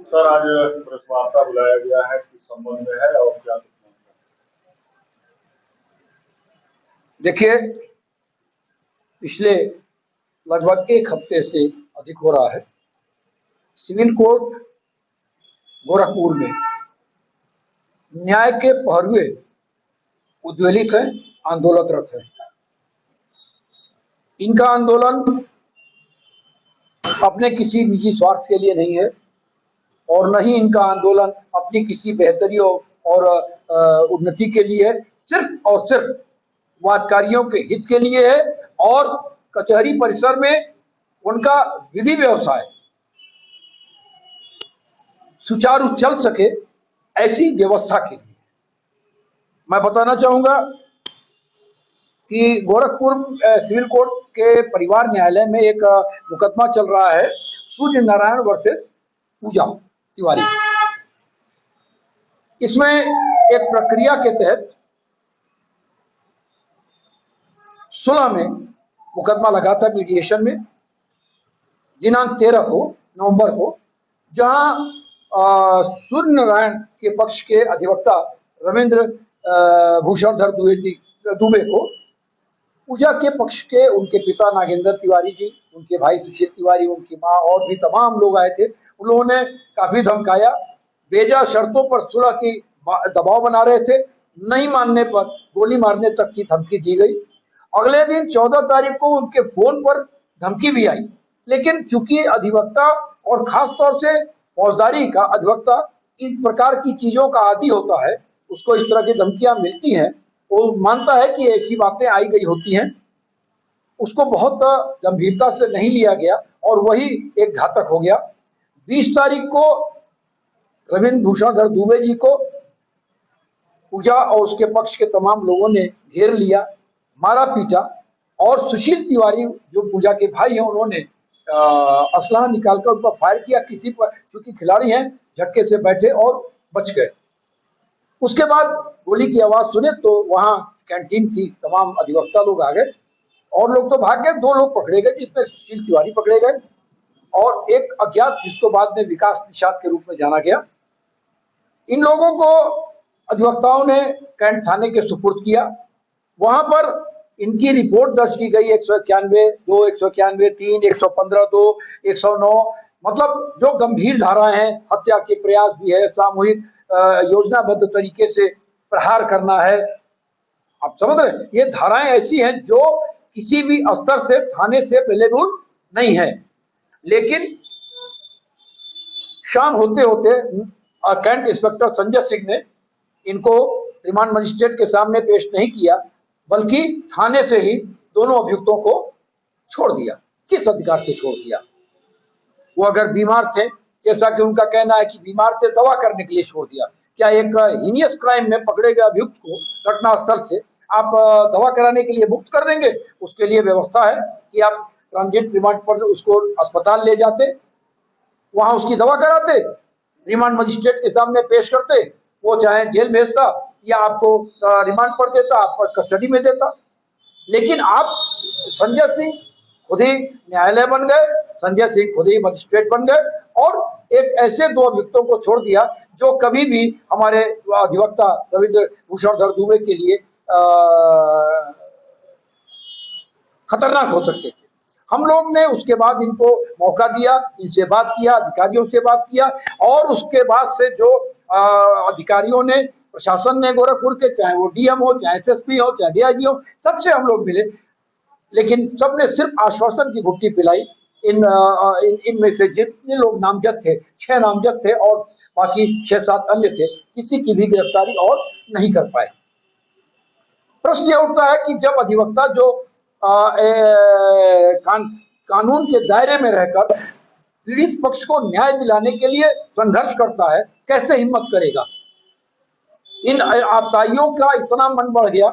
Sir, आज press वार्ता बुलाया गया है, किस संबंध में है और क्या कुछ नहीं है? देखिए, पिछले लगभग एक हफ्ते से अधिक हो रहा है, सिविल कोर्ट गोरखपुर में न्याय के पहरुए उद्वेलित हैं, आंदोलनरत हैं। इनका आंदोलन अपने किसी निजी स्वार्थ के लिए नहीं है और न ही इनका आंदोलन अपनी किसी बेहतरी और उन्नति के लिए है। सिर्फ और सिर्फ वादकारियों के हित के लिए है और कचहरी परिसर में उनका विधि व्यवसाय सुचारू चल सके, ऐसी व्यवस्था के लिए। मैं बताना चाहूंगा कि गोरखपुर सिविल कोर्ट के परिवार न्यायालय में एक मुकदमा चल रहा है, सूर्य नारायण वर्सेस पूजा तिवारी। इसमें एक प्रक्रिया के तहत 16 में मुकदमा लगा था मीडिएशन में, दिनांक 13 को नवंबर को, जहां सूर्य नारायण के पक्ष के अधिवक्ता रविंद्र भूषणधर दुबे को पूजा के पक्ष के उनके पिता नागेंद्र तिवारी जी, उनके भाई सुशील तिवारी, उनकी मां और भी तमाम लोग आए थे। उन लोगों ने काफी धमकाया, बेजा शर्तों पर सुलह की दबाव बना रहे थे। नहीं मानने पर गोली मारने तक की धमकी दी गई। अगले दिन 14 तारीख को उनके फोन पर धमकी भी आई, लेकिन चूंकि अधिवक्ता और खास तौर से फौजदारी का अधिवक्ता इन प्रकार की चीजों का आदी होता है, उसको इस तरह की धमकियां मिलती हैं, वो मानता है कि ऐसी बातें आई गई होती हैं, उसको बहुत गंभीरता से नहीं लिया गया और वही एक घातक हो गया। 20 तारीख को रविंद्र भूषणधर दुबे जी को पूजा और उसके पक्ष के तमाम लोगों ने घेर लिया, मारा पीटा और सुशील तिवारी जो पूजा के भाई हैं, उन्होंने असलहा निकालकर उन पर फायर किया। किसी पर, चूंकि खिलाड़ी हैं, झटके से बैठे और बच गए। उसके बाद गोली की आवाज सुने तो वहां कैंटीन थी, तमाम अधिवक्ता लोग आ गए और लोग तो भाग गए। 2 लोग पकड़े गए, जिसमें सुशील तिवारी पकड़े गए और एक अज्ञात, जिसको बाद में विकास निषाद के रूप में जाना गया। इन लोगों को अधिवक्ताओं ने कैंट थाने के सुपुर्द किया। वहां पर इनकी रिपोर्ट दर्ज की गई 191(2), 191(3), 115(2), 109, मतलब जो गंभीर धाराएं हैं, हत्या के प्रयास भी है, सामूहिक योजनाबद्ध तरीके से प्रहार करना है। आप समझ रहे हैं, ये धाराएं ऐसी हैं जो किसी भी स्तर से थाने से अवेलेबल नहीं है। लेकिन शाम होते होते कैंट इंस्पेक्टर संजय सिंह ने इनको रिमांड मजिस्ट्रेट के सामने पेश नहीं किया, बल्कि थाने से ही दोनों अभियुक्तों को छोड़ दिया। किस अधिकार से छोड़ दिया? वो अगर बीमार थे, जैसा कि उनका कहना है कि बीमार थे, दवा करने के लिए छोड़ दिया। क्या एक हीनियस क्राइम में पकड़े गए अभियुक्त को घटनास्थल से आप दवा कराने के लिए मुक्त कर देंगे? उसके लिए व्यवस्था है कि आप ट्रांजिट रिमांड पर उसको अस्पताल ले जाते, वहां उसकी दवा कराते, रिमांड मजिस्ट्रेट के सामने पेश करते, वो चाहे जेल भेजता या आपको रिमांड पर देता, आप पर कस्टडी में देता। लेकिन आप, संजय सिंह खुद ही न्यायालय बन गए, संजय सिंह खुद ही मजिस्ट्रेट बन गए और एक ऐसे 2 अभियुक्तों को छोड़ दिया जो कभी भी हमारे अधिवक्ता रविंद्र भूषणधर दुबे के लिए खतरनाक हो सकते थे। हम लोग ने उसके बाद इनको मौका दिया, इनसे बात किया, अधिकारियों से बात किया और उसके बाद से जो अधिकारियों ने, प्रशासन ने गोरखपुर के, चाहे वो डीएम हो, चाहे एसएसपी हो, चाहे डीआईजी हो, सबसे हम लोग मिले, लेकिन सबने सिर्फ आश्वासन की गुट्टी पिलाई। इनमें से जितने लोग नामजद थे, 6 नामजद थे और बाकी 6-7 अन्य थे, किसी की भी गिरफ्तारी और नहीं कर पाए। प्रश्न यह उठता है कि जब अधिवक्ता जो कानून के दायरे में रहकर पीड़ित पक्ष को न्याय दिलाने के लिए संघर्ष करता है, कैसे हिम्मत करेगा? इन आताइयों का इतना मन बढ़ गया,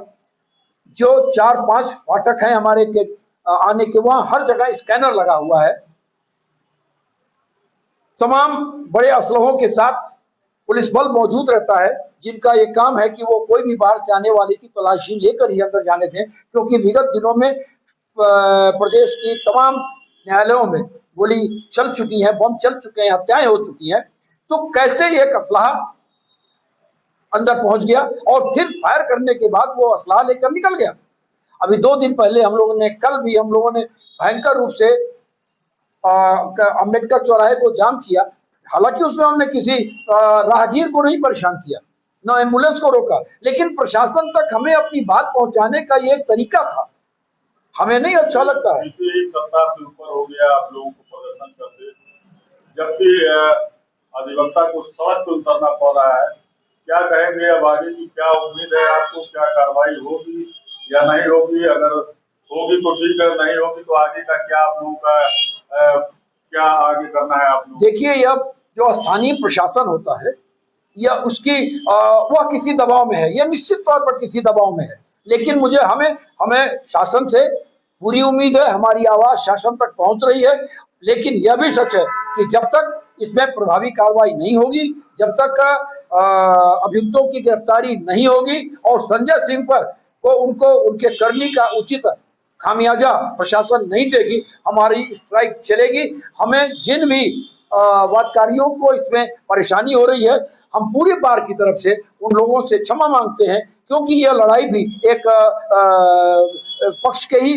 जो 4-5 फाटक हैं हमारे के आने के, वहां हर जगह स्कैनर लगा हुआ है। तमाम बड़े असलहों के साथ पुलिस बल मौजूद रहता है, जिनका ये काम है कि वो कोई भी बाहर से आने वाले की तलाशी लेकर ही अंदर जाने दें, क्योंकि विगत दिनों में प्रदेश की तमाम न्यायालयों में गोली चल चुकी है, बम चल चुके हैं, हत्याएं हो चुकी हैं। तो कैसे एक असलहा अंदर पहुंच गया और फिर फायर करने के बाद वो असलहा लेकर निकल गया। अभी 2 दिन पहले हम लोगों ने, कल भी हम लोगों ने भयंकर रूप से अम्बेडकर चौराहे को जाम किया। हालांकि उसमें हमने किसी राहगीर को नहीं परेशान किया, न एम्बुलेंस को रोका, लेकिन प्रशासन तक हमें अपनी बात पहुंचाने का ये एक तरीका था, हमें नहीं अच्छा लगता है। एक सप्ताह से ऊपर हो गया आप लोगों को प्रदर्शन करते, जबकि अधिवक्ता को सड़क पर उतरना पड़ रहा है। क्या कहेंगे अब आगे की क्या उम्मीद है आपको, क्या कार्रवाई होगी या नहीं होगी? अगर होगी तो ठीक है, नहीं होगी तो आगे का क्या आप लोगों का क्या आगे करना है आप लोग? देखिए, यह जो स्थानीय प्रशासन होता है या उसकी वह किसी दबाव में है, यह निश्चित तौर पर किसी दबाव में है, लेकिन हमें शासन से पूरी उम्मीद है, हमारी आवाज शासन तक पहुंच रही है। लेकिन यह भी सच है कि जब तक इसमें प्रभावी कार्रवाई नहीं होगी, जब तक अभियुक्तों की गिरफ्तारी नहीं होगी और संजय सिंह पर उनको उनके करनी का उचित खामियाजा प्रशासन नहीं देगी, हमारी स्ट्राइक चलेगी। हमें जिन भी वादकारियों को इसमें परेशानी हो रही है, हम पूरी बार की तरफ से उन लोगों से क्षमा मांगते हैं, क्योंकि यह लड़ाई भी एक पक्ष के ही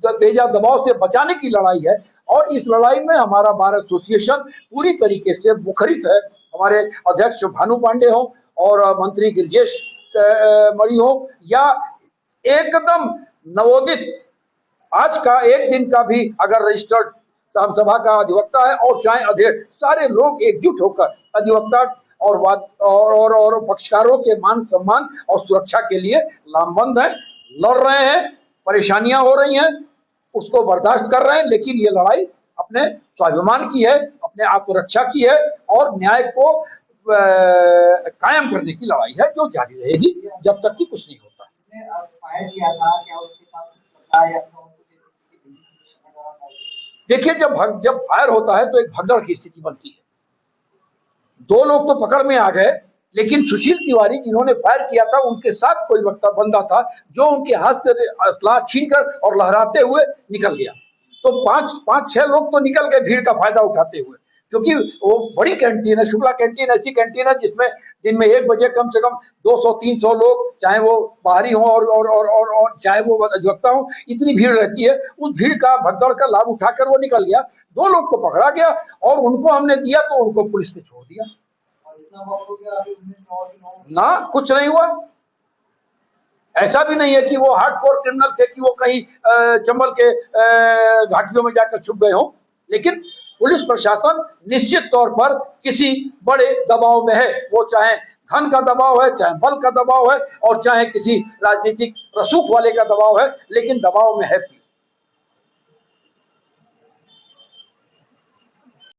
बेजा दबाव से बचाने की लड़ाई है और इस लड़ाई में हमारा बार एसोसिएशन पूरी तरीके से मुखरित है। हमारे अध्यक्ष भानु पांडे हो और मंत्री गिरिजेश मणि हो या एकदम नवोदित आज का एक दिन का भी अगर रजिस्टर्ड सभा का अधिवक्ता है और चाहे अध्यक्ष, सारे लोग एकजुट होकर अधिवक्ता और पक्षकारों के मान सम्मान और सुरक्षा के लिए लामबंद हैं, लड़ रहे हैं। परेशानियां हो रही हैं, उसको बर्दाश्त कर रहे हैं, लेकिन ये लड़ाई अपने स्वाभिमान की है, अपने आत्मरक्षा की है और न्याय को कायम करने की लड़ाई है, जो जारी रहेगी जब तक कि कुछ नहीं होता। देखिए, जब फायर होता है तो एक भगदड़ की स्थिति बनती है। 2 लोग तो पकड़ में आ गए, लेकिन सुशील तिवारी जिन्होंने फायर किया था, उनके साथ कोई बंदा था जो उनके हाथ से असला छीनकर और लहराते हुए निकल गया। तो 5-6 लोग तो निकल गए भीड़ का फायदा उठाते हुए, क्योंकि वो बड़ी कैंटीन है, शुक्ला कैंटीन ऐसी कैंटीन है जिसमें दिन में 1 बजे कम से कम 200-300 लोग, चाहे वो बाहरी हों और चाहे वो अधिवक्ता हों, इतनी भीड़ रहती है। उस भीड़ का भगदड़ का लाभ उठाकर वो निकल गया। 2 लोग को पकड़ा गया और उनको हमने दिया तो उनको पुलिस ने छोड़ दिया। ना, कुछ नहीं हुआ। ऐसा भी नहीं है कि वो हार्डकोर क्रिमिनल थे कि वो कहीं चंबल के घाटियों में जाकर छुप गए हों, लेकिन पुलिस प्रशासन निश्चित तौर पर किसी बड़े दबाव में है। वो चाहे धन का दबाव है, चाहे बल का दबाव है और चाहे किसी राजनीतिक रसूख वाले का दबाव है, लेकिन दबाव में है।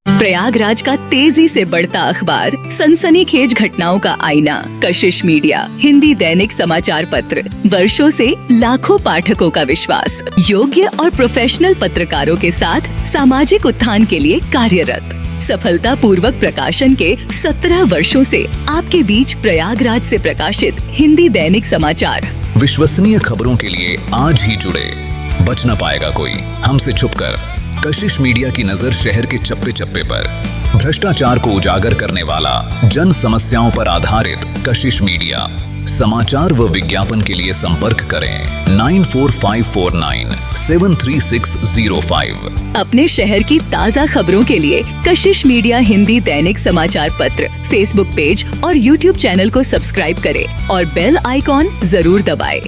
प्रयागराज का तेजी से बढ़ता अखबार, सनसनीखेज घटनाओं का आईना, कशिश मीडिया, हिंदी दैनिक समाचार पत्र, वर्षों से लाखों पाठकों का विश्वास, योग्य और प्रोफेशनल पत्रकारों के साथ सामाजिक उत्थान के लिए कार्यरत, सफलता पूर्वक प्रकाशन के 17 वर्षों से आपके बीच प्रयागराज से प्रकाशित हिंदी दैनिक समाचार। विश्वसनीय खबरों के लिए आज ही जुड़े, बच न पाएगा कोई हमसे छुपकर। कशिश मीडिया की नजर शहर के चप्पे चप्पे पर, भ्रष्टाचार को उजागर करने वाला, जन समस्याओं पर आधारित कशिश मीडिया। समाचार व विज्ञापन के लिए संपर्क करें 9454973605। अपने शहर की ताज़ा खबरों के लिए कशिश मीडिया हिंदी दैनिक समाचार पत्र फेसबुक पेज और यूट्यूब चैनल को सब्सक्राइब करें और बेल आइकॉन जरूर दबाएं।